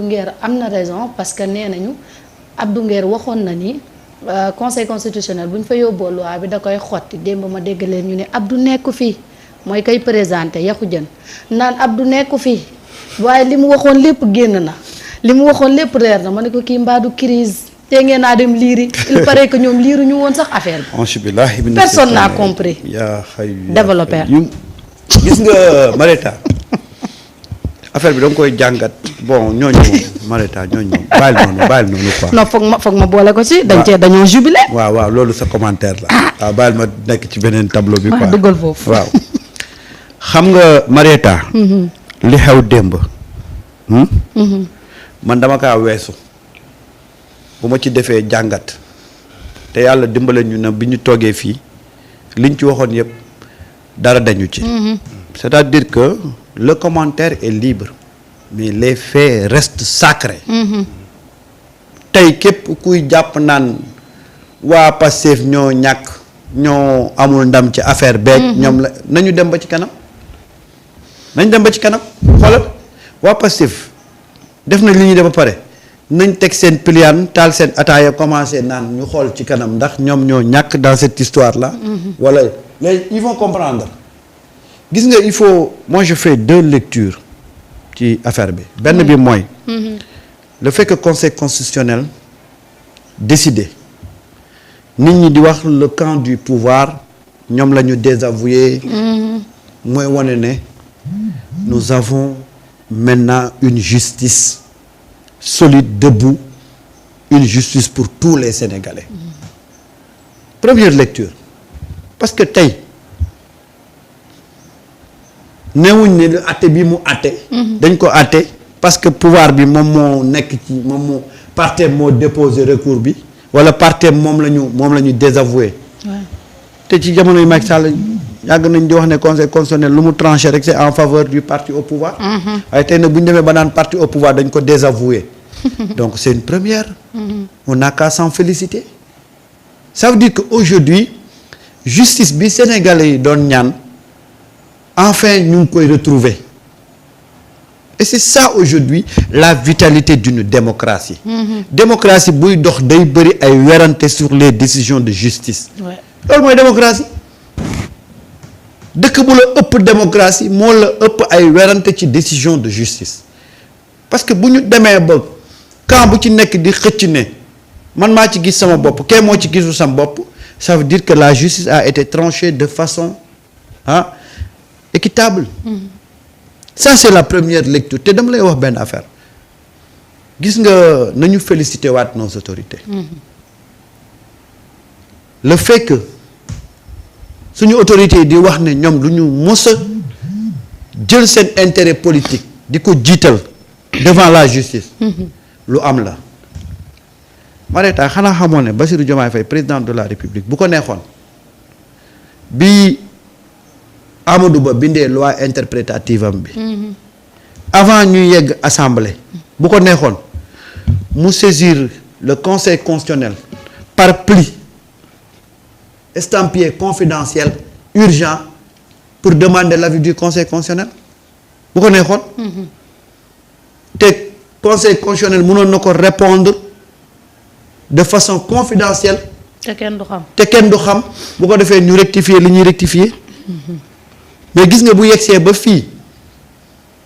Nguer am na raison parce que nee nañu Abdou Nguer waxoon na ni conseil constitutionnel bu ñu fa yóbboo loi bi da koy xotti démb ma dégg leen ñu ne Abdou nekku fii mooy kay présenté yaxu jën naan Abdou nekku fii waaye li mu waxoon lépp génn na li mu waxoon lépp reer na ma ne ko kii mbaadu crise te ngeen naa dem liiri il paraît que ñoom liiru ñu woon sax affaire bi. Personne n'a compris. Développeur gis nga Mareta affaire bi da nga koy jàngat bon ñooñu Mareta ñooñu bàyyil noonu quoi. non foog ma boole ko ci. dañoo jubilé. waaw loolu sa commentaire la. waaw bàyyil ma nekk ci beneen tableau bi quoi. duggal foofu waaw xam nga Mareta. li xew démb. man dama kaa weesu bu ma ci defee jàngat te yàlla dimbale ñu na bi ñu toogee fii liñ ci waxoon yëpp dara dañu ci. c'est-à-dire que le commentaire est libre mais les faits restent sacrés. tey képp kuy jàpp naan waa Pastef ñoo ñoo amul ndam ci affaire beeg. ñoom la nañu dem ba ci kanam. xoolal waa Pastef def nañ li ñuy def ba pare nañ teg seen pliant taal seen ataaya commencé naan ñu xool ci kanam ndax ñoom ñoo ñàkk dans cette histoire là. wala mais ils vont comprendre. gis nga il faut moi je fais deux lectures ci affaire bi benn bi mooy le fait que conseil constitutionnel décidé nit ñi di wax le camp du pouvoir ñoom la ñu désavoué mooy wane ne nous avons maintenant une justice solide debout une justice pour tous les Sénégalais première lecture parce que tey newuñ ne lu àtte bi mu àtte dañ ko àtte parce que pouvoir bi moom moo nekk ci moom moo partem moo déposé recours bi wala partem moom la ñu désavoué te ci jamono yu Macky Sall yàgg nañ di wax ne conseil constitutionnel lu mu tranché rek c'est en faveur du parti au pouvoir waaye tey nag bu ñu demee ba naan parti au pouvoir dañ ko désavoué donc c'est une première on n'a qu'à s'en féliciter ça veut dire que aujourd'hui justice bi sénégalais yi doon ñaan enfin ñu ngi koy retrouver et c'est ça aujourd'hui la vitalité d'une démocratie démocratie buy dox day bëri ay werante sur les décisions de justice loolu mooy démocratie dëkk bu la ëpp démocratie moo la ëpp ay werante ci décision de justice parce que bu ñu demee ba camp bu ci nekk di xëcc ne man maa ci gis sama bopp kee moo ci gisul sama bopp ça veut dire que la justice a été tranchée de façon équitable ça c'est la première lecture te dama lay wax benn affaire gis nga nañu féliciter waat nos autorités le fait que suñu autorités yi di wax ne ñoom lu ñu mës a jël seen intérêt politique di ko jiital devant la justice lu am la Mareta xanaa xamoon ne Bassirou Diomaye Faye président de la République bu ko neexoon bi Amadou Ba bindee loi interprétative am bi avant ñuy yegg assemblée bu ko neexoon mu saisir le conseil constitutionnel par pli estampillé confidentiel urgent pour demander l'avis du conseil constitutionnel bu ko neexoon te conseil constitutionnel mënoon na ko répondre de façon confidentielle te kenn du xam bu ko defee ñu rectifier li ñuy rectifier mais gis nga bu yegsee ba fii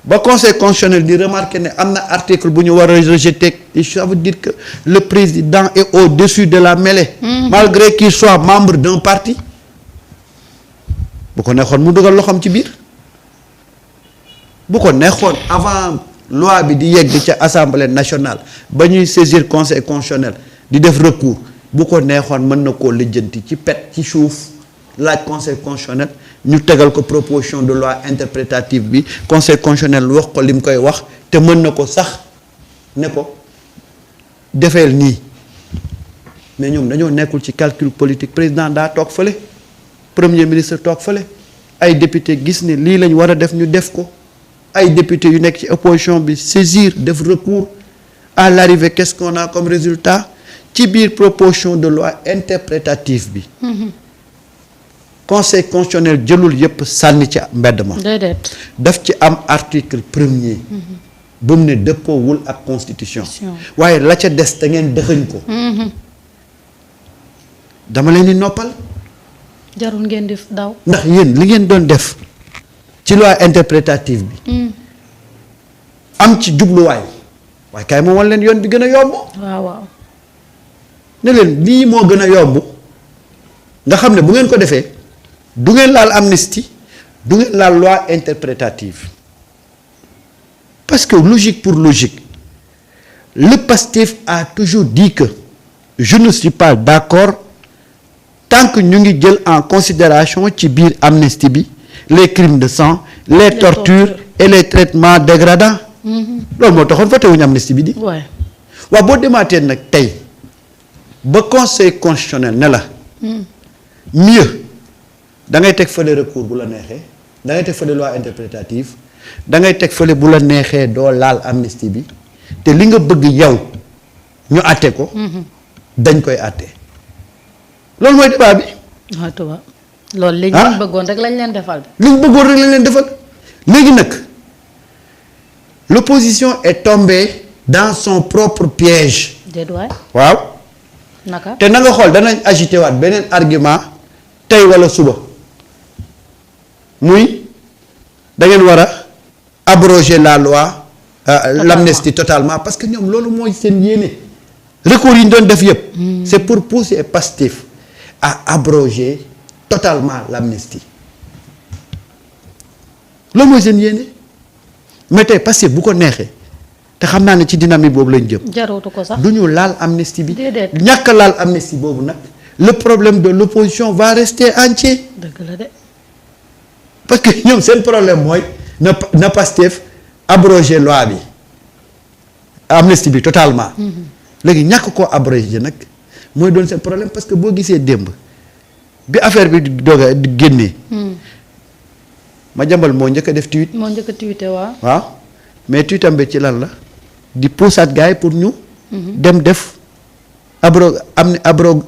ba conseil constitutionnel di remarquer ne am na article bu ñu war a rejeter et ça veut dire que le président est au-dessus de la mêlée malgré qu'il soit membre d'un parti bu ko neexoon mu dugal loxoom ci biir bu ko neexoon avant loi bi di yegg ca assemblée nationale ba ñuy saisir conseil constitutionnel di def recours bu ko neexoon mën na koo lijjanti ci pet ci suuf laaj conseil constitutionnel ñu tegal ko proposition de loi interprétative bi conseil constitutionnel wax ko li mu koy wax te mën na ko sax ne ko defeel nii mais ñoom dañoo nekkul ci calcul politique président daa toog fële premier ministre toog fële ay député gis ne lii lañ war a def ñu def ko ay député yu nekk ci opposition bi saisir def recours à l'arrivée qu'est-ce qu'on a comme résultat ci biir proposition de loi interprétative bi conseil constitutionnel jëlul yëpp sànni ci mbedd ma daf ci am article premier ba mu ne dëppoowul ak constitution waaye la ca des te ngeen dëxëñ ko dama leen di noppal jarul ngeen di daw ndax yéen li ngeen doon def ci loi interprétative bi am ci jubluwaay waaye kaay moom wan leen yoon bi gën a yomb waaw ne leen lii moo gën a yomb nga xam ne bu ngeen ko defee du ngeen laal amnistie du ngeen laal loi interprétative parce que logique pour logique le PASTEF a toujours dit que je ne suis pas d'accord tant que ñu ngi jël en considération ci biir amnistie bi les crimes de sang les tortures et les traitements dégradants loolu moo taxoon voté wuñu amnistie bi di waaw boo demaatee nag tey ba conseil constitutionnel ne la mieux da ngay teg fële recours bu la neexee da ngay teg fële loi interprétative da ngay teg fële bu la neexee doo laal amnistie bi te li nga bëgg yow ñu àtte ko dañ koy àtte loolu mooy débat bi waaw tubaab loolu li ñu bëggoon rek lañ leen defal li ñu bëggoon rek lañ leen defal léegi nag l'opposition est tombée dans son propre piège waaw naka te na nga xool danañ agité waat beneen argument tey wala suba muy da ngeen war a abroger la loi l'amnistie totalement parce que ñoom loolu mooy seen yéene recours yi ñu doon def yëpp c'est pour pousser Pastef à abroger totalement l'amnistie loolu mooy seen yéene mais tey Pastef bu ko neexee te xam naa ne ci dynamique boobu lañ jëm jarootu ko sax du ñu laal amnistie bi déedéet ñàkk laal amnistie boobu nag le problème de l'opposition va rester entier dëgg la de parce que ñoom seen problème mooy na Pastef abroger loi bi amnistie bi totalement léegi ñàkk koo abroger nag mooy doon seen problème parce que boo gisee démb bi affaire bi doog a génnee ma jàmbal moo njëkk a def tweet moo njëkk a tweeté waaw mais tweetam bi ci lan la di poussaat gars yi pour ñu dem def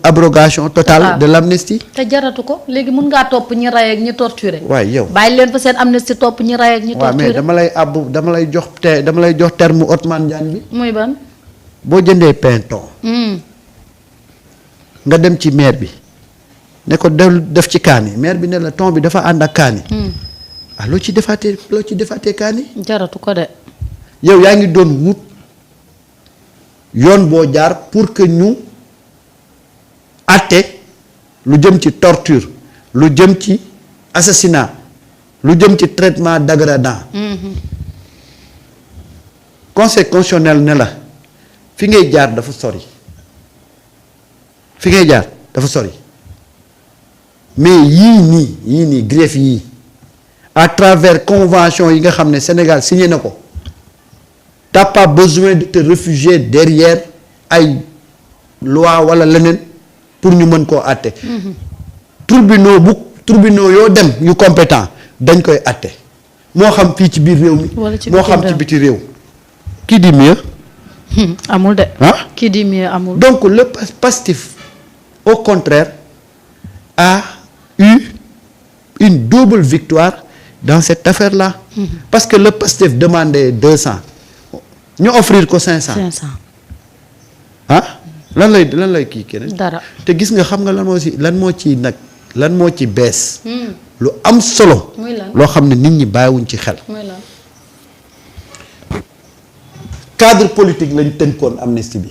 abrogation totale de l'amnistie te jaratu ko léegi mun ngaa topp ñi rey ak ñi torturé waaye yow bàyyi leen fa seen amnistie topp ñi rey ak ñi torturé mais dama lay jox terme Othmane Diagne bi muy ban boo jëndee pain thon nga dem ci maire bi ne ko def ci kaani maire bi ne la thon bi dafa ànd ak kaani loo ci defaatee kaani jaratu ko de yow yaa ngi doon wut yoon boo jaar pour que ñu àtte lu jëm ci torture lu jëm ci assassinat lu jëm ci traitement dégradant conseil constitutionnel ne la fi ngay jaar dafa sori mais yii nii greffe yii à travers convention yi nga xam ne Sénégal signé na ko t'as pas besoin de te réfugier derrière ay loi wala leneen pour ñu mën koo àtte tribunaux yoo dem yu compétent dañ koy àtte moo xam fii ci biir réew mi moo xam ci biti réew qui dit mieux amul de qui dit mieux amul donc le Pastef au contraire a eu une double victoire dans cette affaire-là parce que le Pastef demandait 200 ñu offrir ko 500 lan lay kii keneen dara te gis nga xam nga lan moo ci bees lu am solo loo xam ne nit ñi bàyyiwuñ ci xel cadre politique lañ tënkoon amnistie bi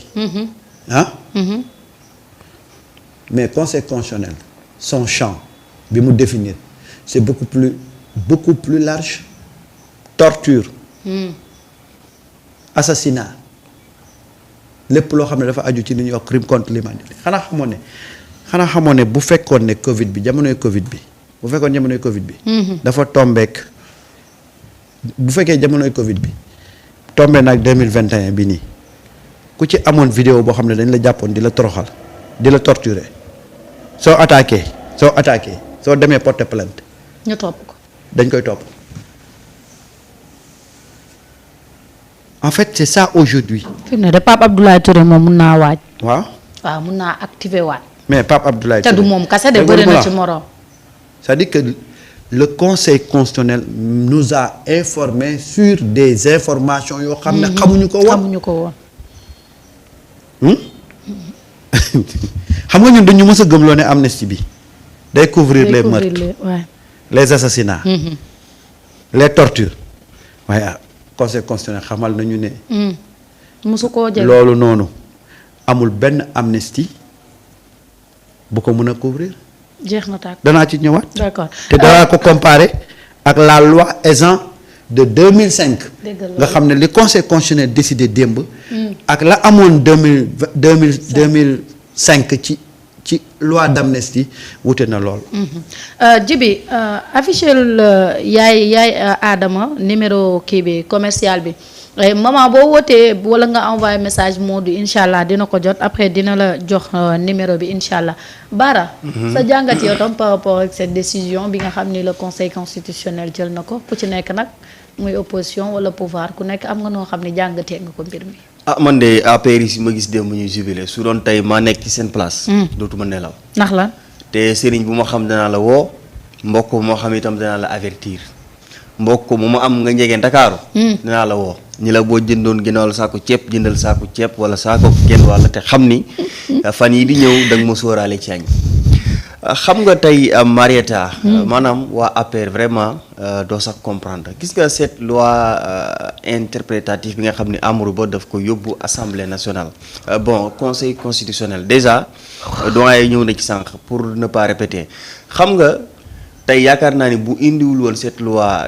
mais conseil constitutionnel son champ bi mu définir c'est beaucoup plus large torture assassinat lépp loo xam ne dafa aju ci li ñuy wax crime contre l'humanité xanaa xamoon ne bu fekkoon ne Covid bi dafa tombeek bu fekkee jamonoy Covid bi tombé nag 2021 bi nii ku ci amoon vidéo boo xam ne dañ la jàppoon di la toroxal di la torturer soo attaqué soo demee porter plainte ñu topp ko dañ koy topp en fait c'est ça aujourd'hui. fi mu ne de Pape Abdoulaye Touré moom mun naa waaj. waaw mun naa activer waat. mais Pape Abdoulaye Touré te du moom kese de bëri na ci morom. c'est-à-dire que le conseil constitutionnel nous a informé sur des informations yoo xam ne xamuñu ko woon. xam nga ñun dañu mës a gëmloo ne amnistie bi day couvrir les meurtres les assassinats les tortures waaye conseil constitutionnel xamal nañu ne mosu koo jël loolu noonu amul benn amnistie bu ko mën a couvrir. jeex na tàkk danaa ci ñëwaat. d'accord te danaa ko comparer ak la loi Ezzan de 2005. nga xam ne li conseil constitutionnel décidé démb. ak la amoon 2005 ci loi d'amnistie wute na lool. Djiby affiché yaay Adama numéro kii bi commercial bi maman boo wootee wala nga envoyé message Modou incha allah dina ko jot après dina la jox numéro bi incha allah Bara. sa jàngat yow tam par rapport ak cette décision bi nga xam ni le conseil constitutionnel jël na ko ku ci nekk nag muy opposition wala pouvoir ku nekk am nga noo xam ni jàngatee nga ko mbir mi. man de APR yi ma gis démb ñuy jubilé su doon tey maa nekk ci seen place. dootuma nelaw. ndax la. te sëriñ bu ma xam danaa la woo mbokk bu ma xam itam danaa la avertir mbokk mu ma am nga njegeen Ndakaaru. danaa la woo ñi la boo jëndoon ginnaaw saako ceeb jëndal saako ceeb wala saako genn wàll te xam ni fan yi di ñëw da nga ma sóoraale ci añ. xam nga tey Marieta. maanaam waa APR vraiment doo sax comprendre gis nga cette loi interprétative bi nga xam ne Amadou Ba daf ko yóbbu assemblée nationale. bon conseil constitutionnel déjà doyen ñëw na ci sànq pour ne pas répéter xam nga tey yaakaar naa ni bu indiwul woon cette loi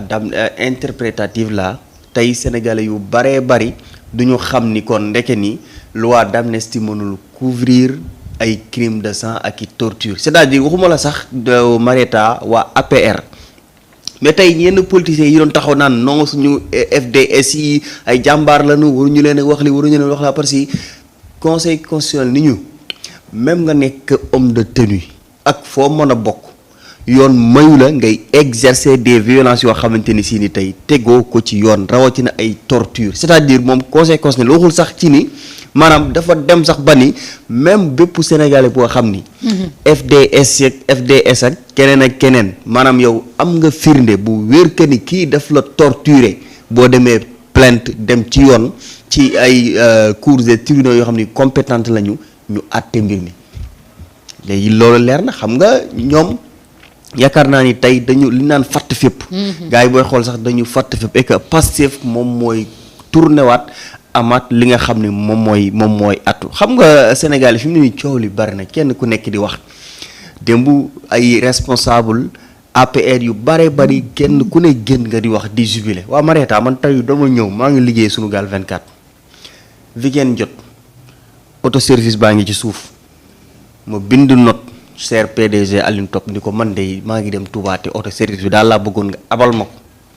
interprétative là tey sénégalais yu baree bari du ñu xam ni kon ndeke ni loi d'amnistie mënul couvrir. ay crime de sang ak i torture c'est-à-dire waxuma la sax de Marieta waa APR mais tey yenn politiciens yi doon taxaw naan non suñu FDS yi ay jàmbaar lañu waruñu leen wax li waruñu leen wax la parce que conseil constitutionnel ni ñu même nga nekk homme de tenue ak foo mën a bokk yoon mayu la ngay exercer des violences yoo xamante ni si ni tey tegoo ko ci yoon rawatina ay torture c'est-à-dire moom conseil constitutionnel waxul sax ci ni maanaam dafa dem sax ba ni même bépp sénégalais boo xam ni. FDS ak keneen ak keneen maanaam yow am nga firnde bu wér que ni kii daf la torturer boo demee plainte dem ci yoon ci ay cours et tribunaux yoo xam ni compétente lañu ñu àtte mbir mi léegi loolu leer na xam nga ñoom yaakaar naa ni tey dañu li naan fatt fépp. gars yi booy xool sax dañu fatt fépp et que Pastef moom mooy tourné waat. amaat li nga xam ne moom mooy atu xam nga Sénégal yi fi mu ne nii coow li bari na kenn ku nekk di wax démb ay responsable APR yu bare bari kenn ku ne génn nga di wax di jubilé waa Marieta man tey dama ñëw maa ngi liggéey Sunugal 24 weekend jot auto service baa ngi ci suuf ma bind note cher PDG Alioune Top ni ko man de maa ngi dem Touba te auto service bi daal laa bëggoon nga abal ma ko